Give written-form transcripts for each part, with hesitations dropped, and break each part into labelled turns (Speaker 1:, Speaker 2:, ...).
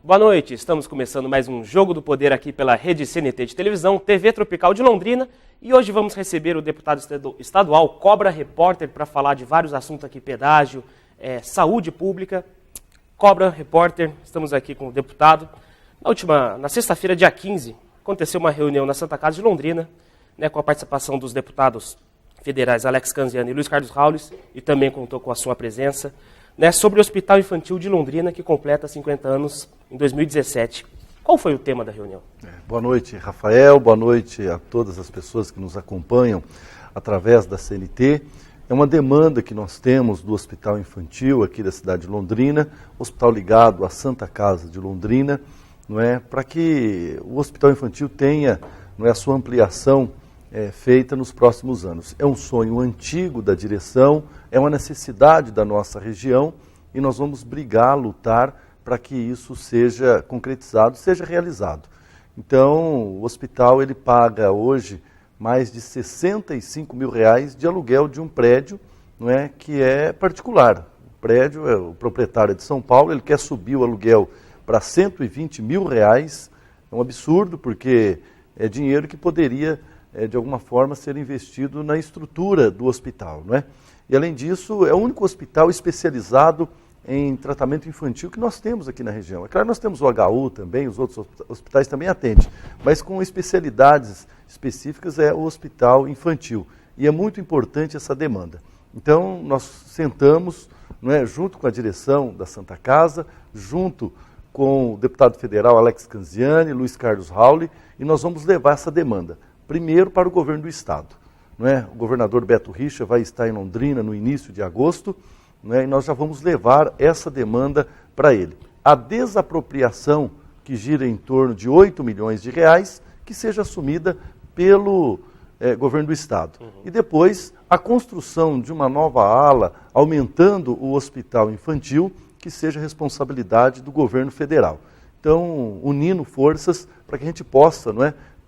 Speaker 1: Boa noite, estamos começando mais um Jogo do Poder aqui pela Rede CNT de televisão, TV Tropical de Londrina, e hoje vamos receber o deputado estadual Cobra Repórter para falar de vários assuntos aqui, pedágio, saúde pública. Cobra Repórter, estamos aqui com o deputado. Na sexta-feira, dia 15, aconteceu uma reunião na Santa Casa de Londrina, com a participação dos deputados federais Alex Canziani e Luiz Carlos Raulis, e também contou com a sua presença, sobre o Hospital Infantil de Londrina, que completa 50 anos em 2017. Qual foi o tema da reunião?
Speaker 2: Boa noite, Rafael. Boa noite a todas as pessoas que nos acompanham através da CNT. É uma demanda que nós temos do Hospital Infantil aqui da cidade de Londrina, hospital ligado à Santa Casa de Londrina, para que o Hospital Infantil tenha a sua ampliação feita nos próximos anos. É um sonho antigo da direção, é uma necessidade da nossa região e nós vamos brigar, lutar para que isso seja concretizado, seja realizado. Então, o hospital ele paga hoje mais de R$65 mil de aluguel de um prédio, que é particular. O prédio, o proprietário é de São Paulo, ele quer subir o aluguel para R$120 mil. É um absurdo, porque é dinheiro que poderia de alguma forma ser investido na estrutura do hospital, E além disso, é o único hospital especializado em tratamento infantil que nós temos aqui na região. É claro, nós temos o HU também, os outros hospitais também atendem, mas com especialidades específicas é o hospital infantil. E é muito importante essa demanda. Então, nós sentamos, junto com a direção da Santa Casa, junto com o deputado federal Alex Canziani, Luiz Carlos Raulis, e nós vamos levar essa demanda. Primeiro para o governo do estado. O governador Beto Richa vai estar em Londrina no início de agosto, e nós já vamos levar essa demanda para ele. A desapropriação, que gira em torno de R$8 milhões, que seja assumida pelo governo do estado. E depois a construção de uma nova ala, aumentando o hospital infantil, que seja responsabilidade do governo federal. Então, unindo forças para que a gente possa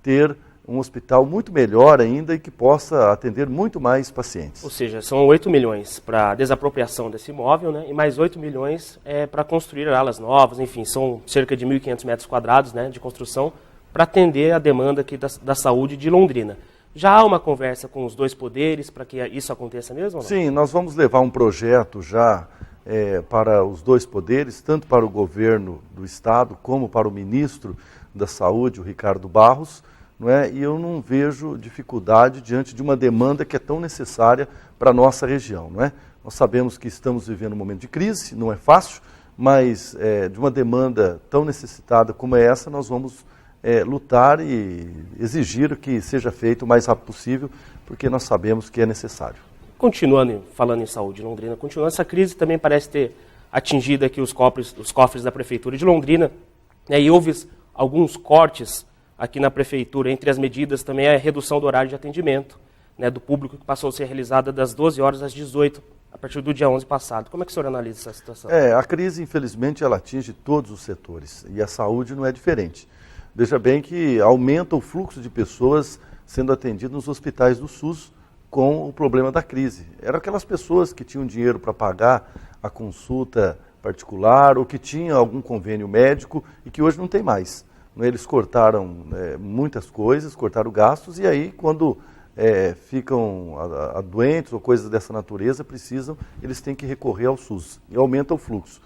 Speaker 2: ter um hospital muito melhor ainda e que possa atender muito mais pacientes.
Speaker 1: Ou seja, são 8 milhões para a desapropriação desse imóvel, e mais 8 milhões para construir alas novas, enfim, são cerca de 1.500 metros quadrados de construção para atender a demanda aqui da saúde de Londrina. Já há uma conversa com os dois poderes para que isso aconteça mesmo? Ou não?
Speaker 2: Sim, nós vamos levar um projeto já para os dois poderes, tanto para o governo do estado como para o ministro da Saúde, o Ricardo Barros, e eu não vejo dificuldade diante de uma demanda que é tão necessária para a nossa região. Nós sabemos que estamos vivendo um momento de crise, não é fácil, mas de uma demanda tão necessitada como essa, nós vamos lutar e exigir que seja feito o mais rápido possível, porque nós sabemos que é necessário.
Speaker 1: Continuando, falando em saúde, Londrina, essa crise também parece ter atingido aqui os cofres da Prefeitura de Londrina, e houve alguns cortes aqui na Prefeitura. Entre as medidas também é a redução do horário de atendimento do público, que passou a ser realizada das 12 horas às 18, a partir do dia 11 passado. Como é que o senhor analisa essa situação?
Speaker 2: A crise, infelizmente, ela atinge todos os setores, e a saúde não é diferente. Veja bem que aumenta o fluxo de pessoas sendo atendidas nos hospitais do SUS com o problema da crise. Eram aquelas pessoas que tinham dinheiro para pagar a consulta particular ou que tinham algum convênio médico e que hoje não tem mais. Eles cortaram muitas coisas, cortaram gastos, e aí quando ficam doentes ou coisas dessa natureza, eles têm que recorrer ao SUS, e aumenta o fluxo.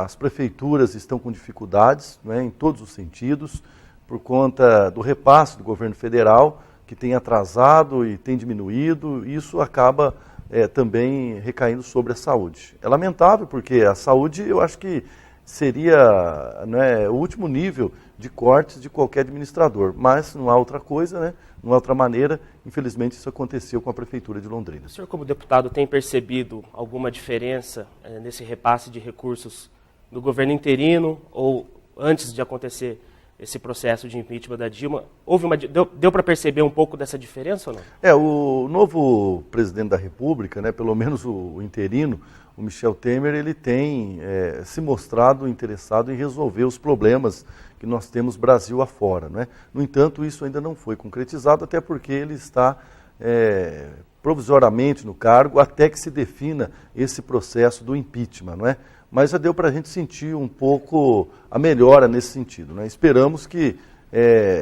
Speaker 2: As prefeituras estão com dificuldades em todos os sentidos, por conta do repasse do governo federal, que tem atrasado e tem diminuído, e isso acaba também recaindo sobre a saúde. É lamentável, porque a saúde, eu acho que seria o último nível de cortes de qualquer administrador, mas não há outra coisa, não há outra maneira. Infelizmente isso aconteceu com a Prefeitura de Londrina.
Speaker 1: O senhor, como deputado, tem percebido alguma diferença nesse repasse de recursos do governo interino, ou antes de acontecer esse processo de impeachment da Dilma? Deu para perceber um pouco dessa diferença ou não?
Speaker 2: O novo presidente da República, pelo menos o interino, o Michel Temer, ele tem se mostrado interessado em resolver os problemas que nós temos Brasil afora. No entanto, isso ainda não foi concretizado, até porque ele está provisoriamente no cargo até que se defina esse processo do impeachment. mas já deu para a gente sentir um pouco a melhora nesse sentido, né? Esperamos que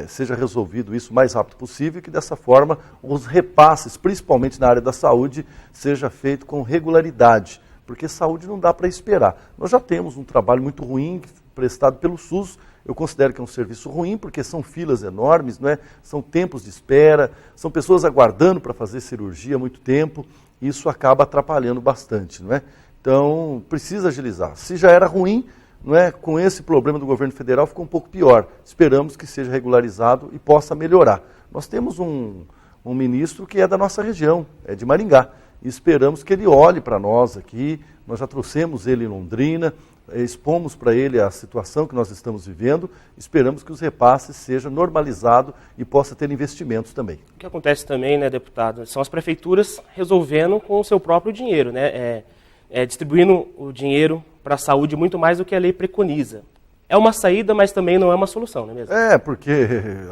Speaker 2: seja resolvido isso o mais rápido possível e que dessa forma os repasses, principalmente na área da saúde, seja feito com regularidade, porque saúde não dá para esperar. Nós já temos um trabalho muito ruim prestado pelo SUS. Eu considero que é um serviço ruim, porque são filas enormes, não é? São tempos de espera, são pessoas aguardando para fazer cirurgia há muito tempo, e isso acaba atrapalhando bastante, não é? Então, precisa agilizar. Se já era ruim, não é? Com esse problema do governo federal ficou um pouco pior. Esperamos que seja regularizado e possa melhorar. Nós temos um ministro que é da nossa região, é de Maringá, e esperamos que ele olhe para nós aqui. Nós já trouxemos ele em Londrina, expomos para ele a situação que nós estamos vivendo, esperamos que os repasses sejam normalizados e possa ter investimentos também.
Speaker 1: O que acontece também, né, deputado, são as prefeituras resolvendo com o seu próprio dinheiro, né, distribuindo o dinheiro para a saúde muito mais do que a lei preconiza. É uma saída, mas também não é uma solução, não é mesmo?
Speaker 2: Porque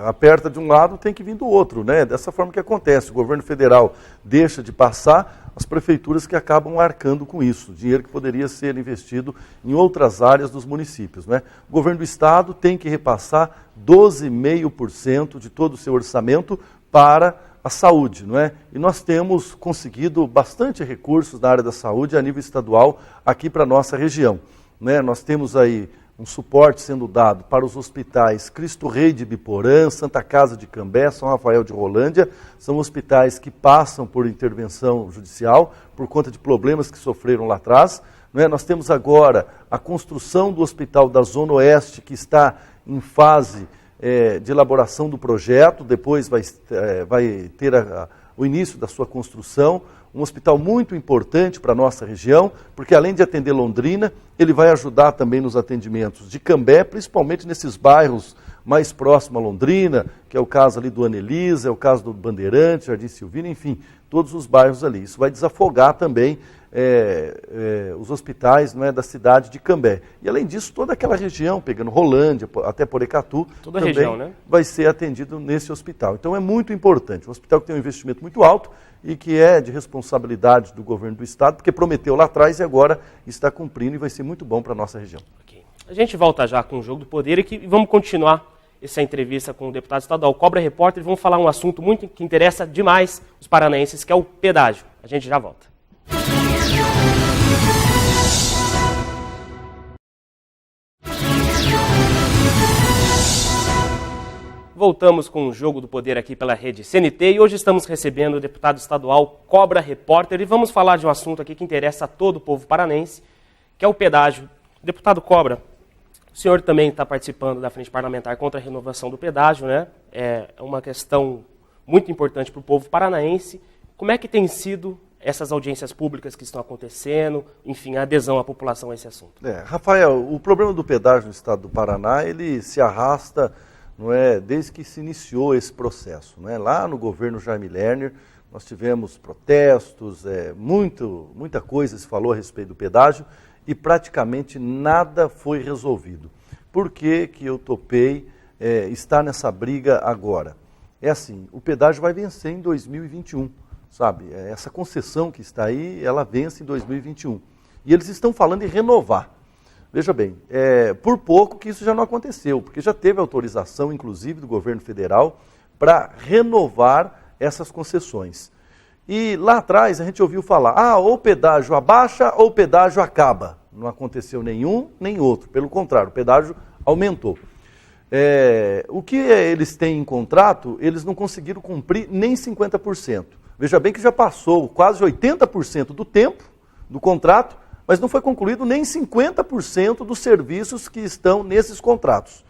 Speaker 2: aperta de um lado, tem que vir do outro, né? Dessa forma que acontece. O governo federal deixa de passar, as prefeituras que acabam arcando com isso. Dinheiro que poderia ser investido em outras áreas dos municípios, né? O governo do estado tem que repassar 12,5% de todo o seu orçamento para a saúde, não é? E nós temos conseguido bastante recursos na área da saúde a nível estadual aqui para a nossa região, né? Nós temos aí um suporte sendo dado para os hospitais Cristo Rei de Biporã, Santa Casa de Cambé, São Rafael de Rolândia. São hospitais que passam por intervenção judicial por conta de problemas que sofreram lá atrás, não é? Nós temos agora a construção do Hospital da Zona Oeste, que está em fase de elaboração do projeto, depois vai ter o início da sua construção. Um hospital muito importante para a nossa região, porque além de atender Londrina, ele vai ajudar também nos atendimentos de Cambé, principalmente nesses bairros mais próximos a Londrina, que é o caso ali do Anelisa, é o caso do Bandeirante, Jardim Silvino, enfim, todos os bairros ali. Isso vai desafogar também os hospitais, não é, da cidade de Cambé. E além disso, toda aquela região, pegando Rolândia, até Porecatu,
Speaker 1: toda
Speaker 2: também
Speaker 1: região, né?
Speaker 2: Vai ser atendido nesse hospital. Então é muito importante, um hospital que tem um investimento muito alto e que é de responsabilidade do governo do estado, porque prometeu lá atrás e agora está cumprindo e vai ser muito bom para a nossa região.
Speaker 1: Okay. A gente volta já com o Jogo do Poder e vamos continuar essa entrevista com o deputado estadual Cobra Repórter e vamos falar um assunto muito que interessa demais os paranaenses, que é o pedágio. A gente já volta. Voltamos com o Jogo do Poder aqui pela rede CNT e hoje estamos recebendo o deputado estadual Cobra Repórter e vamos falar de um assunto aqui que interessa a todo o povo paranense, que é o pedágio. Deputado Cobra, o senhor também está participando da Frente Parlamentar contra a renovação do pedágio, né? É uma questão muito importante para o povo paranaense. Como é que tem sido essas audiências públicas que estão acontecendo, enfim, a adesão à população a esse assunto?
Speaker 2: Rafael, o problema do pedágio no estado do Paraná, ele se arrasta, não é, desde que se iniciou esse processo, não é? Lá no governo Jaime Lerner, nós tivemos protestos, muita coisa se falou a respeito do pedágio e praticamente nada foi resolvido. Por que que eu topei estar nessa briga agora? É assim, o pedágio vai vencer em 2021, sabe? Essa concessão que está aí, ela vence em 2021. E eles estão falando em renovar. Veja bem, por pouco que isso já não aconteceu, porque já teve autorização, inclusive, do governo federal para renovar essas concessões. E lá atrás a gente ouviu falar, ou o pedágio abaixa ou o pedágio acaba. Não aconteceu nenhum nem outro, pelo contrário, o pedágio aumentou. O que eles têm em contrato, eles não conseguiram cumprir nem 50%. Veja bem que já passou quase 80% do tempo do contrato, mas não foi concluído nem 50% dos serviços que estão nesses contratos.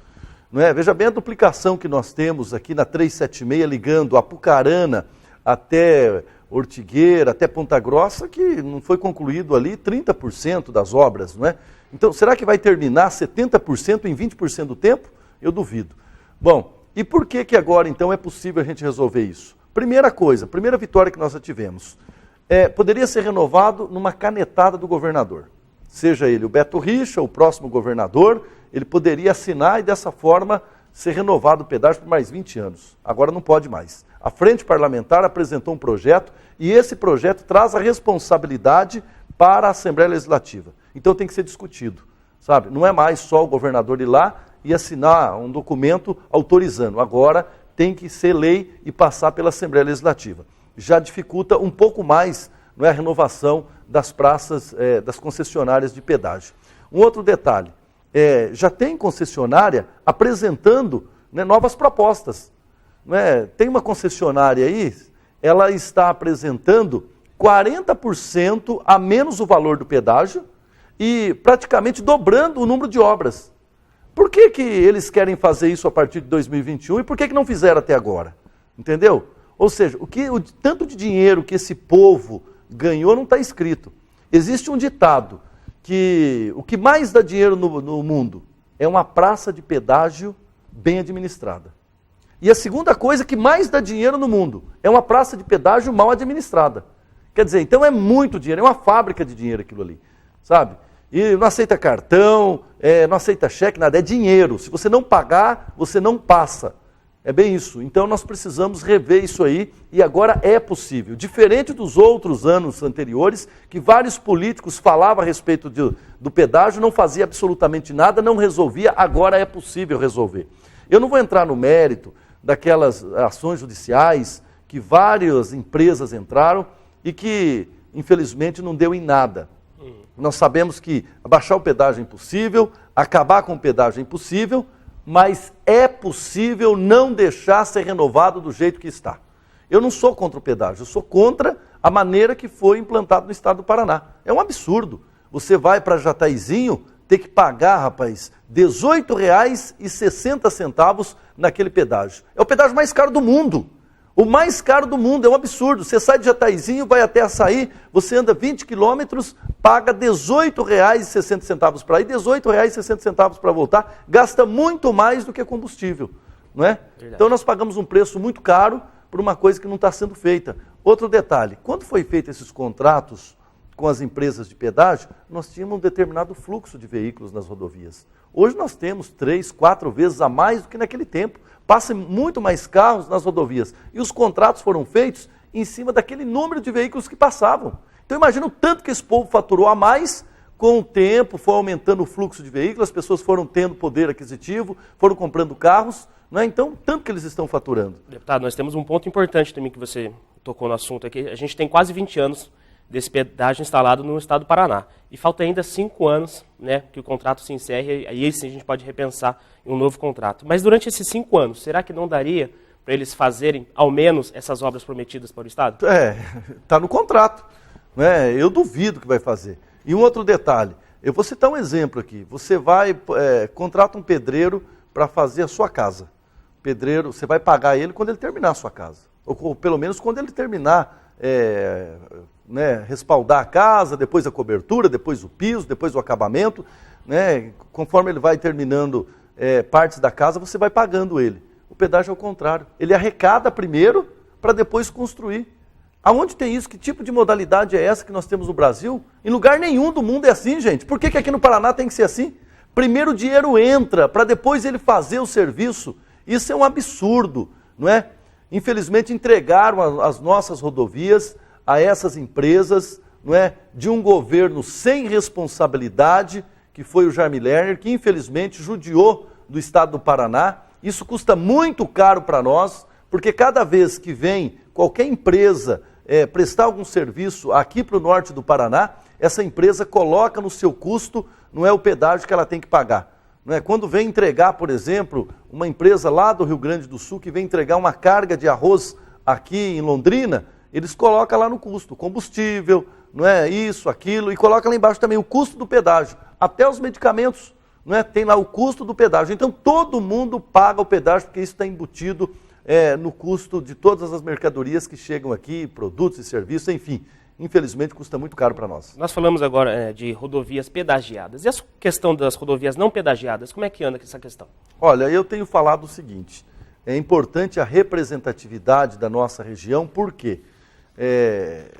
Speaker 2: Não é? Veja bem a duplicação que nós temos aqui na 376, ligando Apucarana até Ortigueira, até Ponta Grossa, que não foi concluído ali 30% das obras, não é? Então, será que vai terminar 70% em 20% do tempo? Eu duvido. Bom, e por que agora, então, é possível a gente resolver isso? Primeira coisa, primeira vitória que nós já tivemos, poderia ser renovado numa canetada do governador. Seja ele o Beto Richa, o próximo governador, ele poderia assinar e dessa forma ser renovado o pedágio por mais 20 anos. Agora não pode mais. A Frente Parlamentar apresentou um projeto e esse projeto traz a responsabilidade para a Assembleia Legislativa. Então tem que ser discutido, sabe? Não é mais só o governador ir lá e assinar um documento autorizando. Agora tem que ser lei e passar pela Assembleia Legislativa. Já dificulta um pouco mais, não é, a renovação das praças, das concessionárias de pedágio. Um outro detalhe, já tem concessionária apresentando, né, novas propostas. Não é? Tem uma concessionária aí, ela está apresentando 40% a menos o valor do pedágio e praticamente dobrando o número de obras. Por que que eles querem fazer isso a partir de 2021 e por que que não fizeram até agora? Entendeu? Ou seja, o tanto de dinheiro que esse povo ganhou não está escrito. Existe um ditado que o que mais dá dinheiro no mundo é uma praça de pedágio bem administrada. E a segunda coisa que mais dá dinheiro no mundo é uma praça de pedágio mal administrada. Quer dizer, então é muito dinheiro, é uma fábrica de dinheiro aquilo ali, sabe? E não aceita cartão, não aceita cheque, nada, é dinheiro. Se você não pagar, você não passa. É bem isso. Então nós precisamos rever isso aí e agora é possível. Diferente dos outros anos anteriores, que vários políticos falavam a respeito do pedágio, não fazia absolutamente nada, não resolvia, agora é possível resolver. Eu não vou entrar no mérito daquelas ações judiciais que várias empresas entraram e que, infelizmente, não deu em nada. Nós sabemos que abaixar o pedágio é impossível, acabar com o pedágio é impossível, mas é possível não deixar ser renovado do jeito que está. Eu não sou contra o pedágio, eu sou contra a maneira que foi implantado no estado do Paraná. É um absurdo. Você vai para Jataizinho, ter que pagar, rapaz, R$ 18,60 naquele pedágio. É o pedágio mais caro do mundo. O mais caro do mundo, é um absurdo. Você sai de Jataizinho, vai até Açaí, você anda 20 quilômetros, paga R$ 18,60 para ir, R$ 18,60 para voltar, gasta muito mais do que combustível, não é? Verdade. Então nós pagamos um preço muito caro por uma coisa que não está sendo feita. Outro detalhe, quando foi feito esses contratos com as empresas de pedágio, nós tínhamos um determinado fluxo de veículos nas rodovias. Hoje nós temos 3, 4 vezes a mais do que naquele tempo. Passa muito mais carros nas rodovias. E os contratos foram feitos em cima daquele número de veículos que passavam. Então imagina o tanto que esse povo faturou a mais, com o tempo foi aumentando o fluxo de veículos, as pessoas foram tendo poder aquisitivo, foram comprando carros, não é? Então tanto que eles estão faturando.
Speaker 1: Deputado, nós temos um ponto importante também que você tocou no assunto aqui. A gente tem quase 20 anos desse pedágio instalado no estado do Paraná. E falta ainda 5 anos, né, que o contrato se encerre, aí sim a gente pode repensar em um novo contrato. Mas durante esses 5 anos, será que não daria para eles fazerem, ao menos, essas obras prometidas para o estado?
Speaker 2: Está no contrato. Né? Eu duvido que vai fazer. E um outro detalhe, eu vou citar um exemplo aqui. Você vai, contrata um pedreiro para fazer a sua casa. Pedreiro, você vai pagar ele quando ele terminar a sua casa. Ou pelo menos quando ele terminar, respaldar a casa, depois a cobertura, depois o piso, depois o acabamento, né? Conforme ele vai terminando partes da casa, você vai pagando ele. O pedágio é o contrário. Ele arrecada primeiro para depois construir. Aonde tem isso? Que tipo de modalidade é essa que nós temos no Brasil? Em lugar nenhum do mundo é assim, gente. Por que aqui no Paraná tem que ser assim? Primeiro o dinheiro entra para depois ele fazer o serviço. Isso é um absurdo, não é? Infelizmente entregaram as nossas rodovias a essas empresas, não é, de um governo sem responsabilidade, que foi o Jaime Lerner, que infelizmente judiou do estado do Paraná. Isso custa muito caro para nós, porque cada vez que vem qualquer empresa prestar algum serviço aqui para o norte do Paraná, essa empresa coloca no seu custo, não é, o pedágio que ela tem que pagar. Não é? Quando vem entregar, por exemplo, uma empresa lá do Rio Grande do Sul, que vem entregar uma carga de arroz aqui em Londrina, eles colocam lá no custo, combustível, não é, isso, aquilo, e coloca lá embaixo também o custo do pedágio. Até os medicamentos, não é, tem lá o custo do pedágio. Então todo mundo paga o pedágio, porque isso está embutido no custo de todas as mercadorias que chegam aqui, produtos e serviços, enfim. Infelizmente custa muito caro para nós.
Speaker 1: Nós falamos agora de rodovias pedagiadas. E a questão das rodovias não pedagiadas, como é que anda essa questão?
Speaker 2: Olha, eu tenho falado o seguinte, é importante a representatividade da nossa região, por quê?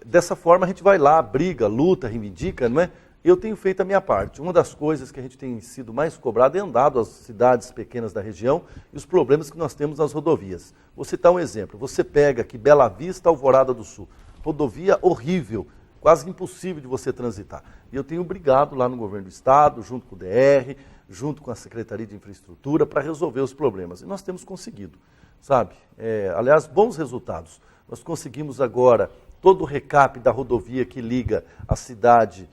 Speaker 2: Dessa forma a gente vai lá, briga, luta, reivindica, não é? Eu tenho feito a minha parte. Uma das coisas que a gente tem sido mais cobrado é andado às cidades pequenas da região e os problemas que nós temos nas rodovias. Vou citar um exemplo. Você pega aqui Bela Vista, Alvorada do Sul. Rodovia horrível. quase impossível de você transitar. E eu tenho brigado lá no governo do estado, junto com o DR, junto com a Secretaria de Infraestrutura, para resolver os problemas. E nós temos conseguido, sabe? Aliás, bons resultados. Nós conseguimos agora todo o recap da rodovia que liga a cidade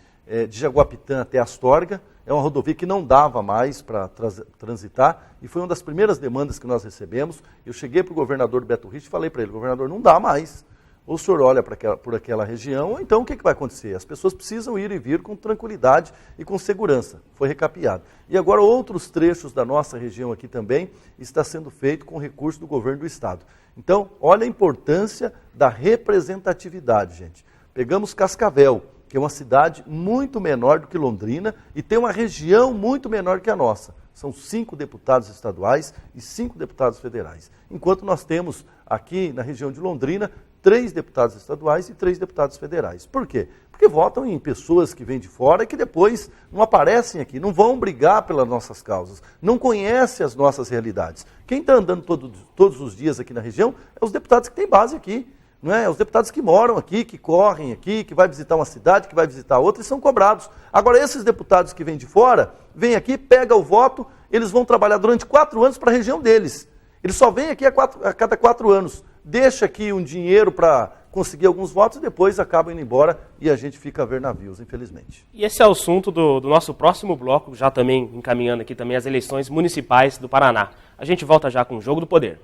Speaker 2: de Jaguapitã até Astorga. É uma rodovia que não dava mais para transitar e foi uma das primeiras demandas que nós recebemos. Eu cheguei para o governador Beto Richa e falei para ele, governador, não dá mais. Ou o senhor olha por aquela região, ou então o que vai acontecer? As pessoas precisam ir e vir com tranquilidade e com segurança. Foi recapeado. E agora outros trechos da nossa região aqui também está sendo feito com recurso do governo do estado. Então, olha a importância da representatividade, gente. Pegamos Cascavel, que é uma cidade muito menor do que Londrina e tem uma região muito menor que a nossa. São 5 deputados estaduais e 5 deputados federais. Enquanto nós temos aqui na região de Londrina 3 deputados estaduais e 3 deputados federais. Por quê? Porque votam em pessoas que vêm de fora e que depois não aparecem aqui, não vão brigar pelas nossas causas, não conhecem as nossas realidades. Quem está andando todos os dias aqui na região é os deputados que têm base aqui. Não é? Os deputados que moram aqui, que correm aqui, que vai visitar uma cidade, que vai visitar outra, e são cobrados. Agora, esses deputados que vêm de fora, vêm aqui, pegam o voto, eles vão trabalhar durante 4 anos para a região deles. Eles só vêm aqui a cada 4 anos. Deixa aqui um dinheiro para conseguir alguns votos e depois acabam indo embora e a gente fica a ver navios, infelizmente.
Speaker 1: E esse é o assunto do nosso próximo bloco, já também encaminhando aqui também as eleições municipais do Paraná. A gente volta já com o Jogo do Poder.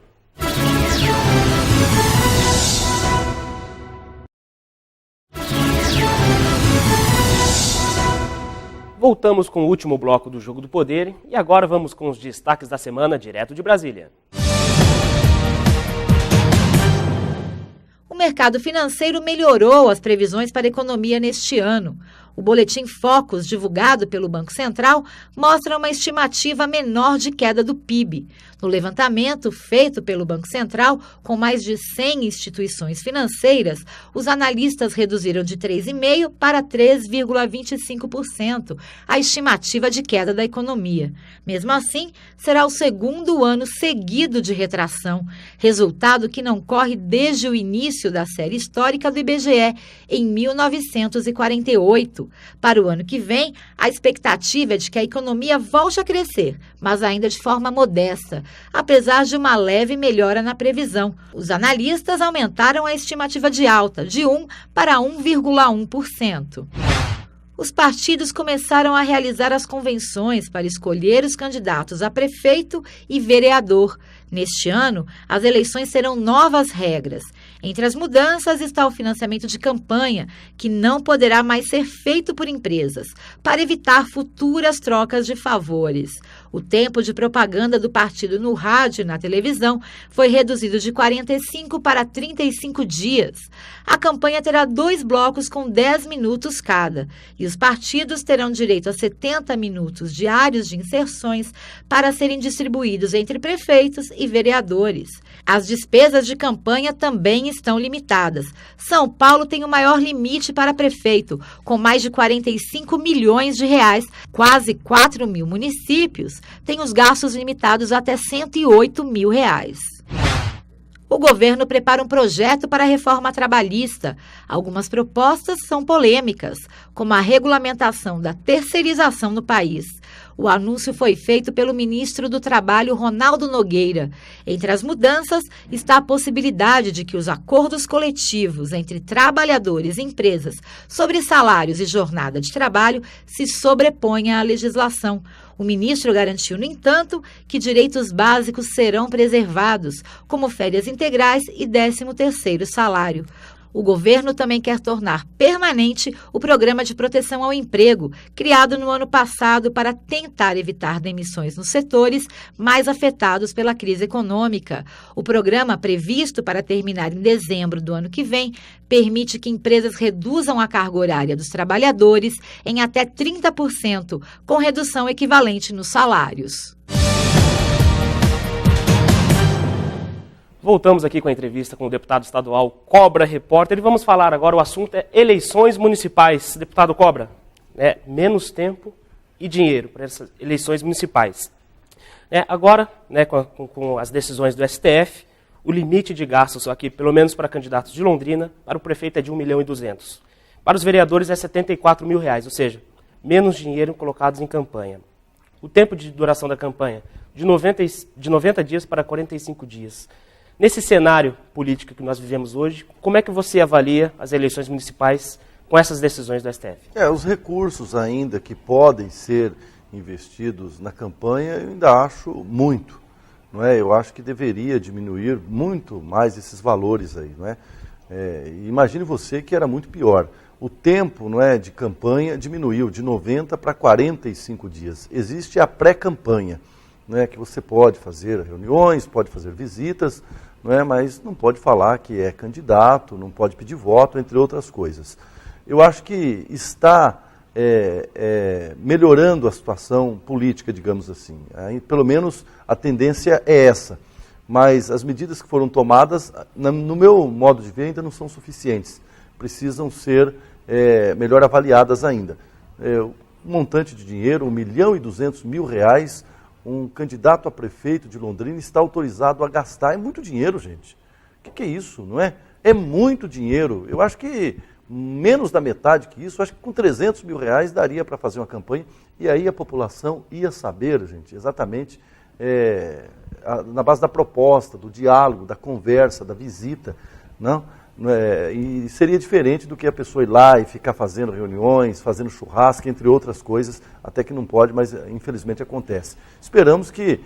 Speaker 1: Voltamos com o último bloco do Jogo do Poder e agora vamos com os destaques da semana direto de Brasília.
Speaker 3: O mercado financeiro melhorou as previsões para a economia neste ano. O boletim Focus, divulgado pelo Banco Central, mostra uma estimativa menor de queda do PIB. No levantamento feito pelo Banco Central, com mais de 100 instituições financeiras, os analistas reduziram de 3,5% para 3,25% a estimativa de queda da economia. Mesmo assim, será o segundo ano seguido de retração, resultado que não corre desde o início da série histórica do IBGE, em 1948. Para o ano que vem, a expectativa é de que a economia volte a crescer, mas ainda de forma modesta, apesar de uma leve melhora na previsão. Os analistas aumentaram a estimativa de alta, de 1% para 1,1%. Os partidos começaram a realizar as convenções para escolher os candidatos a prefeito e vereador. Neste ano, as eleições terão novas regras. Entre as mudanças está o financiamento de campanha, que não poderá mais ser feito por empresas, para evitar futuras trocas de favores. O tempo de propaganda do partido no rádio e na televisão foi reduzido de 45 para 35 dias. A campanha terá 2 blocos com 10 minutos cada, e os partidos terão direito a 70 minutos diários de inserções para serem distribuídos entre prefeitos e vereadores. As despesas de campanha também estão limitadas. São Paulo tem o maior limite para prefeito, com mais de 45 milhões de reais. Quase 4 mil municípios têm os gastos limitados até 108 mil reais. O governo prepara um projeto para a reforma trabalhista. Algumas propostas são polêmicas, como a regulamentação da terceirização no país. O anúncio foi feito pelo ministro do Trabalho, Ronaldo Nogueira. Entre as mudanças está a possibilidade de que os acordos coletivos entre trabalhadores e empresas sobre salários e jornada de trabalho se sobreponham à legislação. O ministro garantiu, no entanto, que direitos básicos serão preservados, como férias integrais e 13º salário. O governo também quer tornar permanente o Programa de Proteção ao Emprego, criado no ano passado para tentar evitar demissões nos setores mais afetados pela crise econômica. O programa, previsto para terminar em dezembro do ano que vem, permite que empresas reduzam a carga horária dos trabalhadores em até 30%, com redução equivalente nos salários.
Speaker 1: Voltamos aqui com a entrevista com o deputado estadual Cobra Repórter e vamos falar agora, o assunto é eleições municipais. Deputado Cobra, menos tempo e dinheiro para essas eleições municipais. Agora, com as decisões do STF, o limite de gastos aqui, pelo menos para candidatos de Londrina, para o prefeito é de 1,2 milhão. Para os vereadores é R$74 mil, ou seja, menos dinheiro colocados em campanha. O tempo de duração da campanha, de 90 dias para 45 dias. Nesse cenário político que nós vivemos hoje, como é que você avalia as eleições municipais com essas decisões do STF?
Speaker 2: Os recursos ainda que podem ser investidos na campanha, eu ainda acho muito. Não é? Eu acho que deveria diminuir muito mais esses valores aí. Não é? Imagine você que era muito pior. O tempo, não é, de campanha diminuiu de 90 para 45 dias. Existe a pré-campanha, não é, que você pode fazer reuniões, pode fazer visitas, não é, mas não pode falar que é candidato, não pode pedir voto, entre outras coisas. Eu acho que está melhorando a situação política, digamos assim. Pelo menos a tendência é essa. Mas as medidas que foram tomadas, no meu modo de ver, ainda não são suficientes. Precisam ser melhor avaliadas ainda. Um montante de dinheiro, R$1.200.000, um candidato a prefeito de Londrina está autorizado a gastar. É muito dinheiro, gente. O que é isso, não é? É muito dinheiro. Eu acho que menos da metade que isso, acho que com R$300 mil daria para fazer uma campanha, e aí a população ia saber, gente, exatamente na base da proposta, do diálogo, da conversa, da visita, não? E seria diferente do que a pessoa ir lá e ficar fazendo reuniões, fazendo churrasco, entre outras coisas, até que não pode, mas infelizmente acontece. Esperamos que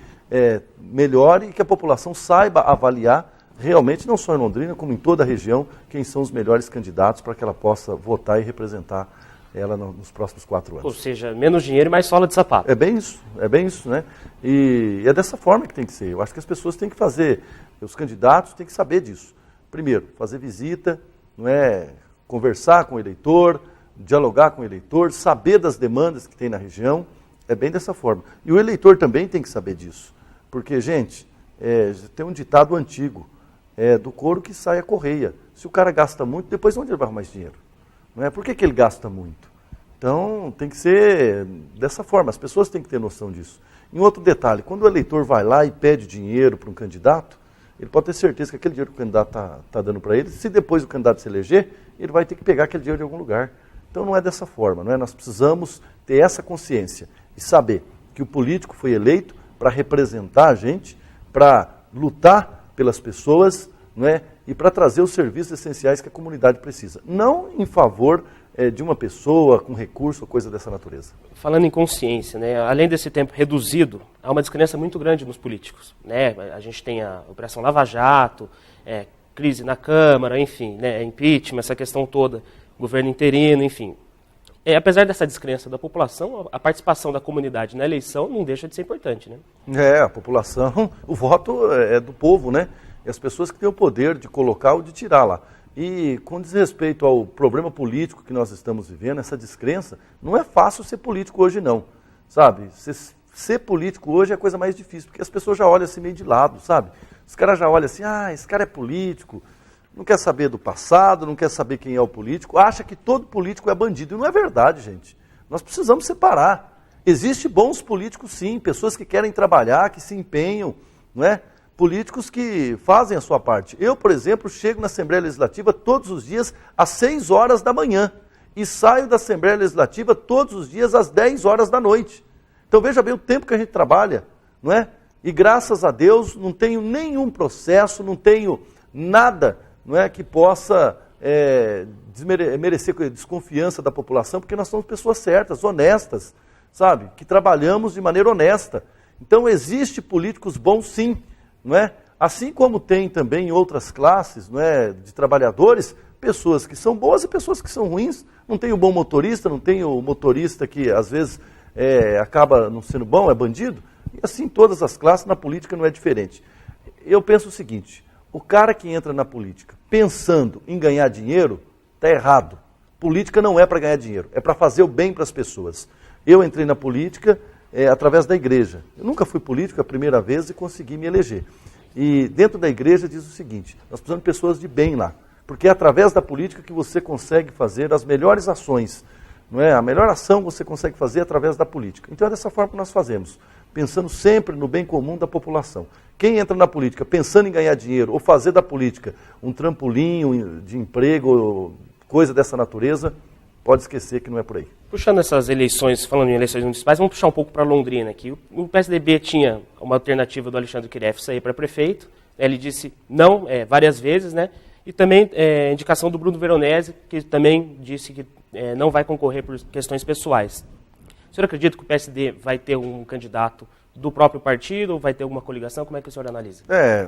Speaker 2: melhore e que a população saiba avaliar realmente, não só em Londrina, como em toda a região, quem são os melhores candidatos para que ela possa votar e representar ela nos próximos 4 anos.
Speaker 1: Ou seja, menos dinheiro e mais sola de sapato.
Speaker 2: É bem isso, né? E é dessa forma que tem que ser. Eu acho que as pessoas têm que fazer, os candidatos têm que saber disso. Primeiro, fazer visita, não é, conversar com o eleitor, dialogar com o eleitor, saber das demandas que tem na região, é bem dessa forma. E o eleitor também tem que saber disso, porque, gente, tem um ditado antigo, do couro que sai a correia. Se o cara gasta muito, depois onde ele vai arrumar mais dinheiro? Não é? Por que ele gasta muito? Então, tem que ser dessa forma, as pessoas têm que ter noção disso. E um outro detalhe, quando o eleitor vai lá e pede dinheiro para um candidato, ele pode ter certeza que aquele dinheiro que o candidato está dando para ele, se depois o candidato se eleger, ele vai ter que pegar aquele dinheiro de algum lugar. Então não é dessa forma, não é? Nós precisamos ter essa consciência e saber que o político foi eleito para representar a gente, para lutar pelas pessoas, não é? E para trazer os serviços essenciais que a comunidade precisa. Não em favor de uma pessoa com recurso ou coisa dessa natureza.
Speaker 1: Falando em consciência, né, além desse tempo reduzido, há uma descrença muito grande nos políticos. Né? A gente tem a Operação Lava Jato, crise na Câmara, enfim, né, impeachment, essa questão toda, governo interino, enfim. Apesar dessa descrença da população, a participação da comunidade na eleição não deixa de ser importante. Né?
Speaker 2: A população, o voto é do povo, né? E as pessoas que têm o poder de colocar ou de tirar lá. E com desrespeito ao problema político que nós estamos vivendo, essa descrença, não é fácil ser político hoje não, sabe? Ser político hoje é a coisa mais difícil, porque as pessoas já olham assim meio de lado, sabe? Os caras já olham assim, esse cara é político, não quer saber do passado, não quer saber quem é o político, acha que todo político é bandido. E não é verdade, gente. Nós precisamos separar. Existem bons políticos sim, pessoas que querem trabalhar, que se empenham, não é? Políticos que fazem a sua parte. Eu, por exemplo, chego na Assembleia Legislativa todos os dias às 6 horas da manhã e saio da Assembleia Legislativa todos os dias às 10 horas da noite. Então veja bem o tempo que a gente trabalha, não é? E graças a Deus não tenho nenhum processo, não tenho nada, não é, que possa merecer desconfiança da população, porque nós somos pessoas certas, honestas, sabe? Que trabalhamos de maneira honesta. Então existe políticos bons sim. Não é? Assim como tem também em outras classes, não é, de trabalhadores, pessoas que são boas e pessoas que são ruins. Não tem o bom motorista, não tem o motorista que às vezes acaba não sendo bom, é bandido. E assim todas as classes, na política não é diferente. Eu penso o seguinte, o cara que entra na política pensando em ganhar dinheiro, está errado. Política não é para ganhar dinheiro, é para fazer o bem para as pessoas. Eu entrei na política através da igreja. Eu nunca fui político a primeira vez e consegui me eleger. E dentro da igreja diz o seguinte, nós precisamos de pessoas de bem lá, porque é através da política que você consegue fazer as melhores ações. Não é? A melhor ação você consegue fazer através da política. Então é dessa forma que nós fazemos, pensando sempre no bem comum da população. Quem entra na política pensando em ganhar dinheiro ou fazer da política um trampolim de emprego, coisa dessa natureza, pode esquecer que não é por aí.
Speaker 1: Puxando essas eleições, falando em eleições municipais, vamos puxar um pouco para Londrina aqui. O PSDB tinha uma alternativa do Alexandre Kiref sair para prefeito, ele disse não várias vezes, né? E também indicação do Bruno Veronese, que também disse que não vai concorrer por questões pessoais. O senhor acredita que o PSD vai ter um candidato do próprio partido ou vai ter alguma coligação? Como é que o senhor analisa?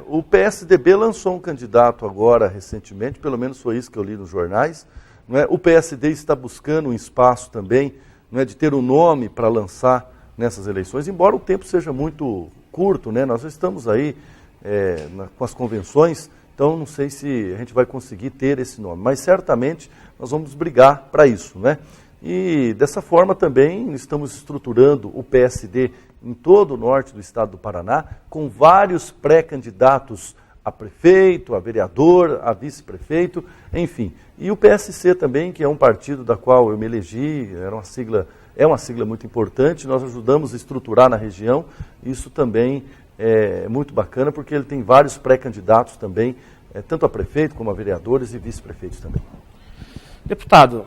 Speaker 2: O PSDB lançou um candidato agora, recentemente, pelo menos foi isso que eu li nos jornais. Não é? O PSD está buscando um espaço também, não é, de ter um nome para lançar nessas eleições, embora o tempo seja muito curto, né? Nós estamos aí com as convenções, então não sei se a gente vai conseguir ter esse nome, mas certamente nós vamos brigar para isso, né? E dessa forma também estamos estruturando o PSD em todo o norte do estado do Paraná, com vários pré-candidatos a prefeito, a vereador, a vice-prefeito, enfim. E o PSC também, que é um partido da qual eu me elegi, é uma sigla muito importante, nós ajudamos a estruturar na região, isso também é muito bacana, porque ele tem vários pré-candidatos também, tanto a prefeito como a vereadores e vice-prefeitos também.
Speaker 1: Deputado,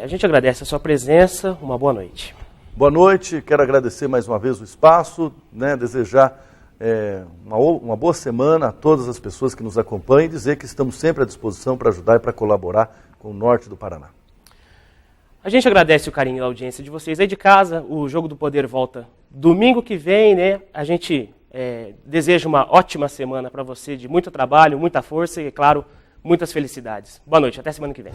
Speaker 1: a gente agradece a sua presença, uma boa noite.
Speaker 2: Boa noite, quero agradecer mais uma vez o espaço, né, desejar uma boa semana a todas as pessoas que nos acompanham e dizer que estamos sempre à disposição para ajudar e para colaborar com o norte do Paraná.
Speaker 1: A gente agradece o carinho e a audiência de vocês aí de casa. O Jogo do Poder volta domingo que vem, né? A gente deseja uma ótima semana para você, de muito trabalho, muita força e, claro, muitas felicidades. Boa noite, até semana que vem.